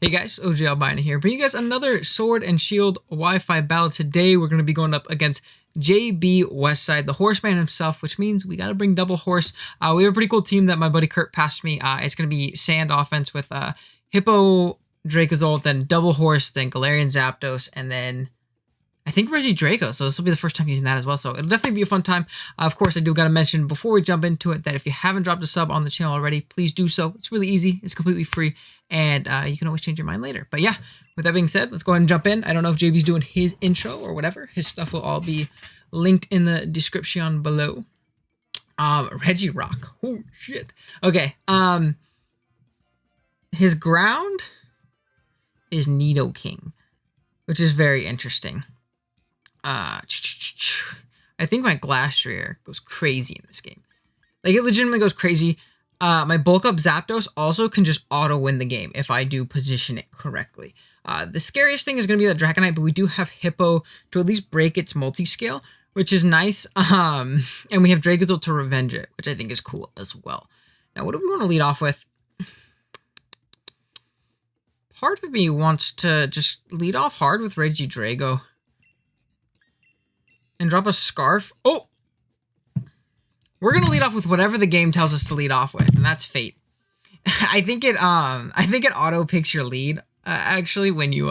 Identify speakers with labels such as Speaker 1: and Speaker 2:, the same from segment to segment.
Speaker 1: Hey guys, OGalbina here, bringing you guys another Sword and Shield Wi-Fi battle. Today we're going to be going up against JB Westside, the horseman himself, which means we got to bring double horse. We have a pretty cool team that my buddy Kurt passed me. It's going to be Sand offense with Hippo, Dracozolt, then double horse, then Galarian Zapdos, and then I think Regidrago. So this will be the first time using that as well. So it'll definitely be a fun time. Of course, I do got to mention before we jump into it that if you haven't dropped a sub on the channel already, please do so. It's really easy. It's completely free. And you can always change your mind later. But yeah, with that being said, let's go ahead and jump in. I don't know if JB's doing his intro or whatever. His stuff will all be linked in the description below. Regidrago. Oh, shit. Okay. His ground is Nidoking, which is very interesting. I think my Glastrier goes crazy in this game. Like, it legitimately goes crazy. My bulk up Zapdos also can just auto win the game if I do position it correctly. The scariest thing is going to be that Dragonite, but we do have Hippo to at least break its multi-scale, which is nice. And we have Dracozolt to revenge it, which I think is cool as well. Now, what do we want to lead off with? Part of me wants to just lead off hard with Regidrago and drop a Scarf. Oh! We're gonna lead off with whatever the game tells us to lead off with, and that's Fate. I think it auto picks your lead actually when you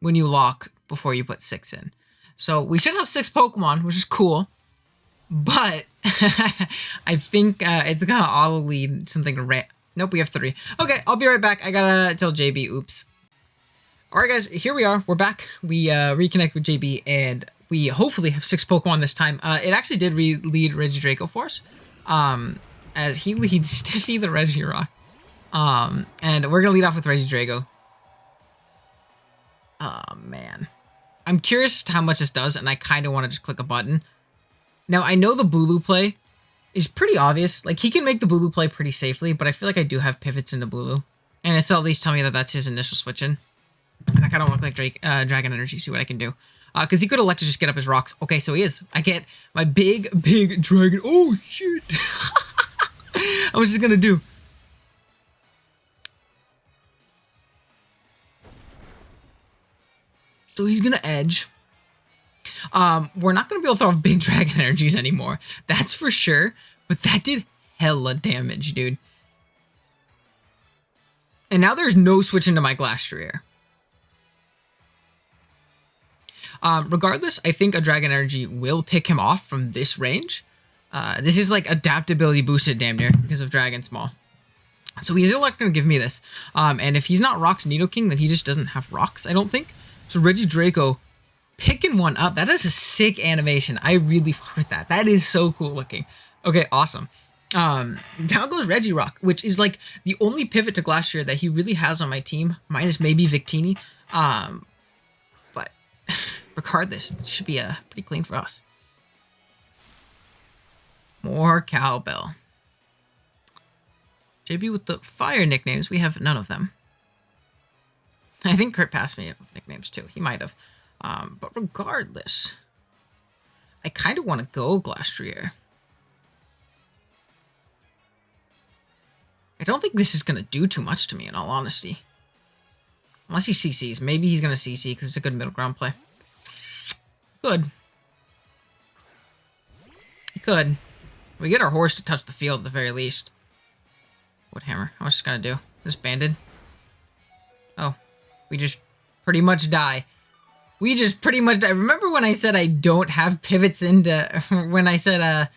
Speaker 1: lock before you put 6 in. So we should have 6 Pokemon, which is cool, but I think it's gonna auto lead something to Nope, we have 3. Okay, I'll be right back. I gotta tell JB. Oops. All right, guys, here we are. We're back. We reconnect with JB and we hopefully have 6 Pokemon this time. It actually did lead Regidrago for us, as he leads Stiffy the Regirock. And we're going to lead off with Regidrago. Oh, man. I'm curious as to how much this does, and I kind of want to just click a button. Now, I know the Bulu play is pretty obvious. Like, he can make the Bulu play pretty safely, but I feel like I do have pivots into Bulu. And it's at least tell me that that's his initial switch in. And I kind of want to click Dragon Energy, see what I can do. Because he could elect to just get up his rocks. Okay, so he is. I get my big dragon. Oh, shit. I was just going to do. So he's going to edge. We're not going to be able to throw off big dragon energies anymore. That's for sure. But that did hella damage, dude. And now there's no switch into my Glastrier. Regardless, I think a Dragon Energy will pick him off from this range. This is like adaptability boosted damn near because of Dragon Small. So he's not going to give me this. And if he's not Rocks Nidoking, then he just doesn't have Rocks, I don't think. So Regidrago picking one up. That is a sick animation. I really fuck with that. That is so cool looking. Okay, awesome. Down goes Regirock, which is like the only pivot to Glastrier that he really has on my team, minus maybe Victini. But regardless, it should be pretty clean for us. More cowbell. JB with the fire nicknames. We have none of them. I think Kurt passed me nicknames too. He might have. But regardless, I kind of want to go Glastrier. I don't think this is going to do too much to me, in all honesty. Unless he CCs. Maybe he's going to CC because it's a good middle ground play. Good. He could. We get our horse to touch the field at the very least. What hammer? How much is going to do? This banded? Oh. We just pretty much die. We just pretty much die. Remember when I said I don't have pivots into... when I said I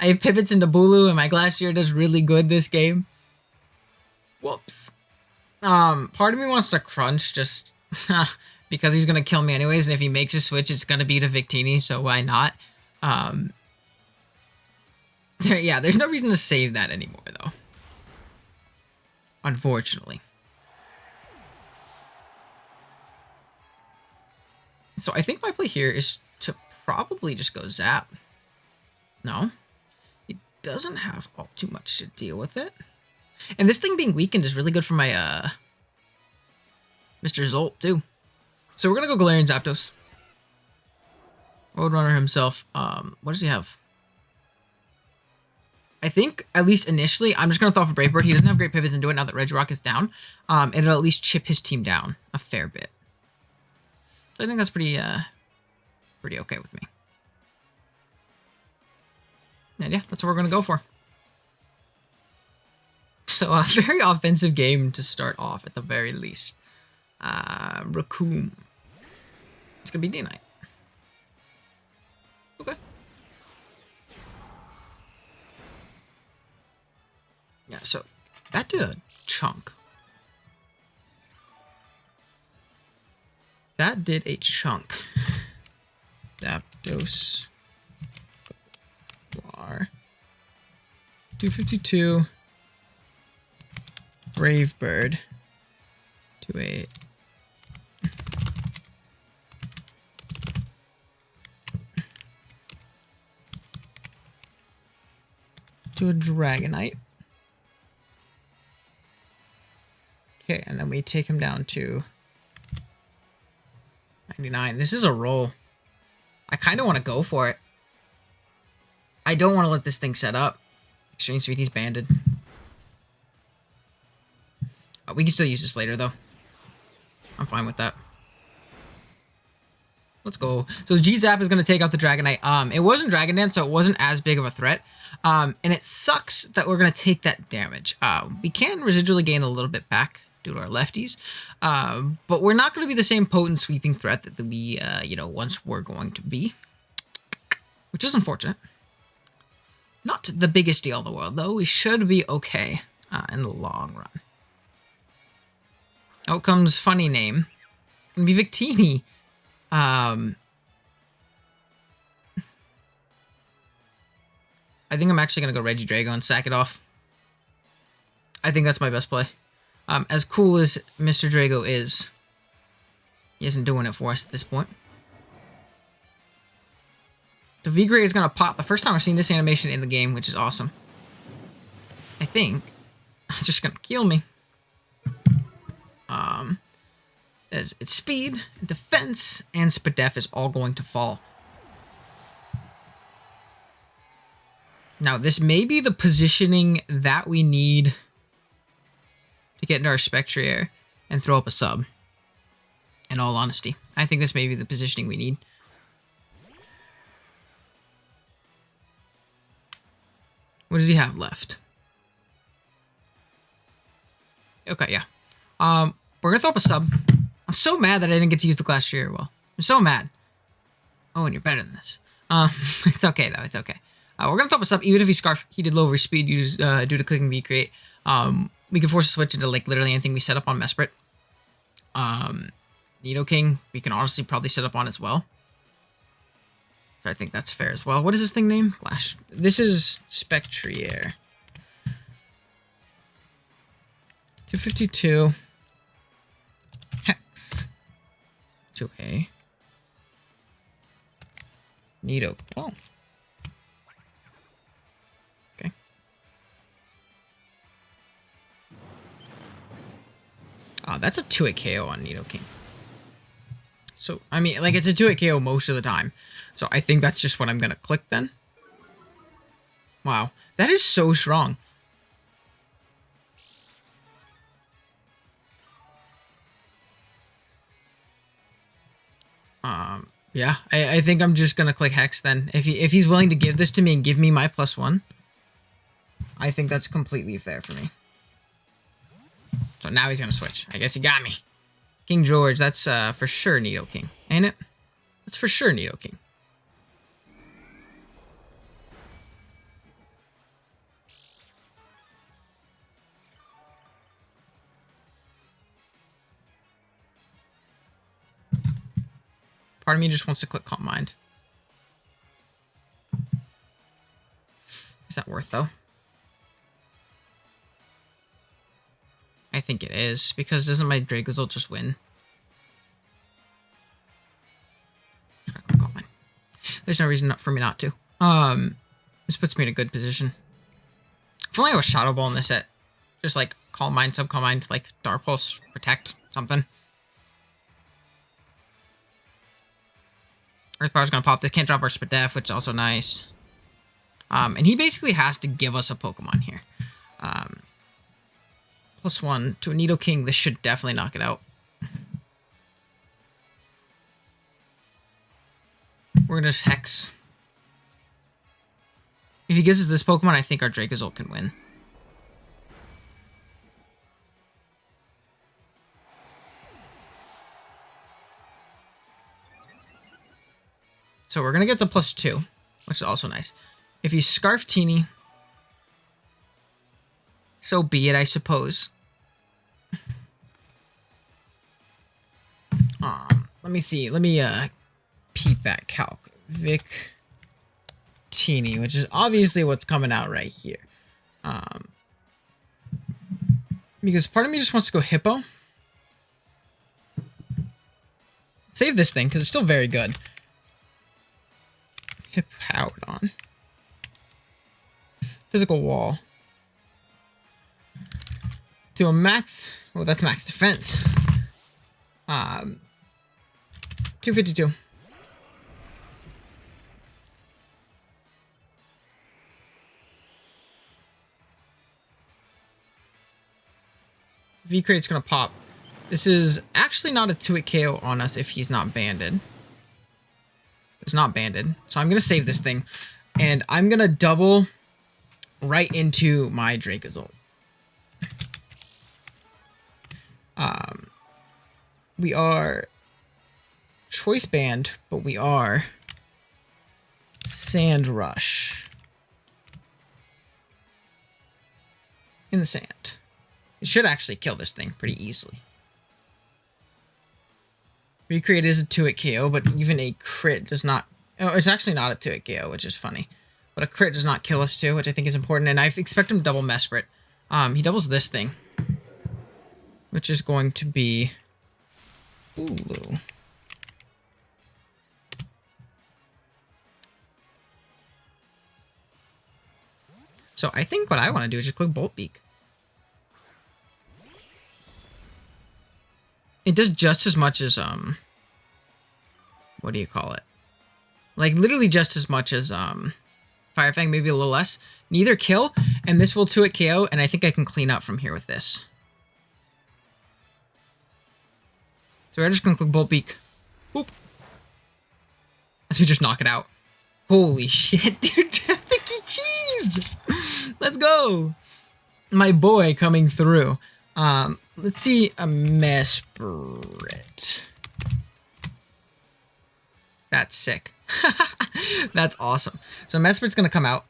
Speaker 1: have pivots into Bulu and my Glastrier does really good this game? Whoops. Part of me wants to crunch just because he's going to kill me anyways. And if he makes a switch, it's going to be to Victini. So why not? Yeah, there's no reason to save that anymore, though. Unfortunately. So I think my play here is to probably just go Zap. No. He doesn't have all too much to deal with it. And this thing being weakened is really good for my Mr. Zolt, too. So we're going to go Galarian Zapdos. Roadrunner himself. What does he have? I think, at least initially, I'm just going to throw off a Brave Bird. He doesn't have great pivots into it now that Regidrago is down. And it'll at least chip his team down a fair bit. So I think that's pretty okay with me. And yeah, that's what we're going to go for. So a very offensive game to start off at the very least. Raccoon. It's going to be D-Knight. Okay. Yeah, so that did a chunk. That did a chunk. Zapdos. Bar. 252. Brave Bird. 28. To a Dragonite. Okay, and then we take him down to 99. This is a roll. I kind of want to go for it. I don't want to let this thing set up. Extreme Speed, he's banded. We can still use this later, though. I'm fine with that. Let's go. So G-Zap is going to take out the Dragonite. It wasn't Dragon Dance, so it wasn't as big of a threat. And it sucks that we're going to take that damage. We can residually gain a little bit back due to our lefties. But we're not going to be the same potent sweeping threat that we, once were going to be. Which is unfortunate. Not the biggest deal in the world, though. We should be okay in the long run. Out comes funny name. It's going to be Victini. I think I'm actually going to go Regidrago and sack it off. I think that's my best play. As cool as Mr. Drago is, he isn't doing it for us at this point. The V-Grade is going to pop. The first time I've seen this animation in the game, which is awesome. I think it's just going to kill me. As its speed, defense, and Spadef is all going to fall. Now, this may be the positioning that we need to get into our Spectrier and throw up a sub. In all honesty, I think this may be the positioning we need. What does he have left? Okay, yeah. We're gonna throw up a sub. I'm so mad that I didn't get to use the Glastrier well. I'm so mad. Oh, and you're better than this. It's okay though. It's okay. We're gonna throw up a sub, even if he Scarf. He did low over speed due to clicking V create. We can force a switch into like literally anything we set up on Mesprit. Nidoking, we can honestly probably set up on as well. So I think that's fair as well. What is this thing named? Flash. This is Spectrier. 252. Hex. To a Nido. Oh. Okay. Oh, that's a 2-hit KO on Nidoking. So, I mean, like, it's a 2-hit KO most of the time. So, I think that's just what I'm going to click then. Wow. That is so strong. Yeah, I think I'm just going to click Hex then. If he's willing to give this to me and give me my +1, I think that's completely fair for me. So now he's going to switch. I guess he got me. King George, that's for sure Nidoking, ain't it? That's for sure Nidoking. Part of me just wants to click Calm Mind. Is that worth, though? I think it is, because doesn't my Dragozolt just win? Calm Mind. There's no reason for me not to. This puts me in a good position. If only I was Shadow Ball in this set. Just like Calm Mind, Sub Calm Mind, like Dark Pulse, Protect, something. Earth Power's gonna pop. This can't drop our Spadef, which is also nice. And he basically has to give us a Pokemon here. +1 to a Nidoking. This should definitely knock it out. We're gonna just Hex. If he gives us this Pokemon, I think our Dracozolt can win. So we're gonna get the +2, which is also nice. If you Scarf Teeny, so be it, I suppose. Let me see. Let me peep that calc. Vic Teeny, which is obviously what's coming out right here. Because part of me just wants to go Hippo. Save this thing, because it's still very good. Hippowdon. Physical Wall. To a max... Oh, that's max defense. 252. V-Crate's gonna pop. This is actually not a 2-hit KO on us if he's not banded. It's not banded. So I'm gonna save this thing. And I'm gonna double right into my Dracozolt. We are Choice Band, but we are Sand Rush. In the sand. It should actually kill this thing pretty easily. Recreate is a 2-hit KO, but even a crit does not... Oh, it's actually not a 2-hit KO, which is funny. But a crit does not kill us too, which I think is important. And I expect him to double Mesprit. He doubles this thing. Which is going to be... Ulu. So I think what I want to do is just click Bolt Beak. It does just as much as, what do you call it? Like, literally just as much as, Fire Fang, maybe a little less. Neither kill, and this will 2-hit KO, and I think I can clean up from here with this. So we're just gonna click Bolt Beak. Boop. As we just knock it out. Holy shit, dude. Thicky cheese! Let's go! My boy coming through. Let's see a Mesprit. That's sick. That's awesome. So Mesprit's gonna come out.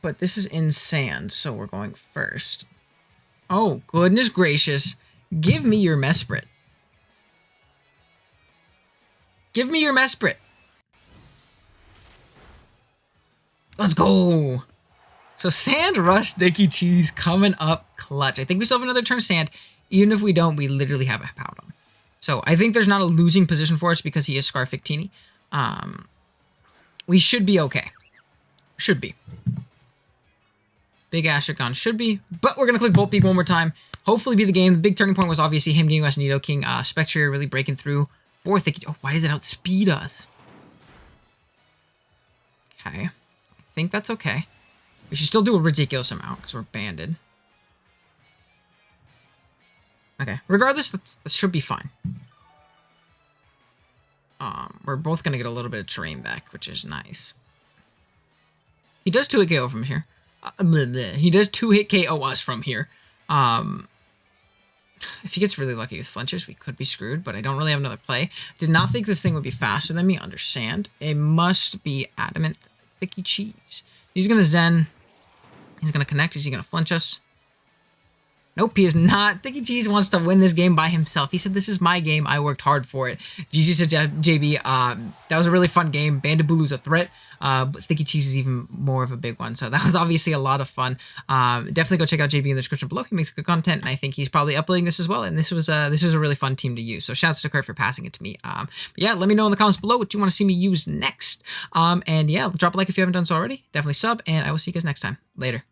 Speaker 1: But this is in sand, so we're going first. Oh, goodness gracious. Give me your Mesprit. Give me your Mesprit. Let's go. So Sand Rush Sticky Cheese coming up clutch. I think we still have another turn of sand. Even if we don't, we literally have a Hippowdon. So I think there's not a losing position for us because he is Scarfictini. We should be okay. Should be. Big Ashigon should be. But we're going to click Bolt Beak one more time. Hopefully be the game. The big turning point was obviously him getting us Nidoking. Spectre really breaking through. For Thicky. Oh, why does it outspeed us? Okay. I think that's okay. We should still do a ridiculous amount because we're banded. Okay. Regardless, that should be fine. We're both going to get a little bit of terrain back, which is nice. He does 2-hit KO from here. He does 2-hit KO us from here. If he gets really lucky with flinches, we could be screwed, but I don't really have another play. Did not think this thing would be faster than me. Understand. It must be adamant. Thicky cheese. He's going to Zen. He's going to connect. Is he going to flinch us? Nope, he is not. Thicky Cheese wants to win this game by himself. He said, this is my game. I worked hard for it. GG said JB, that was a really fun game. Bandabulu's a threat, but Thicky Cheese is even more of a big one. So that was obviously a lot of fun. Definitely go check out JB in the description below. He makes good content, and I think he's probably uploading this as well. And this was a really fun team to use. So shouts to Kurt for passing it to me. But yeah, let me know in the comments below what you want to see me use next. And yeah, drop a like if you haven't done so already. Definitely sub, and I will see you guys next time. Later.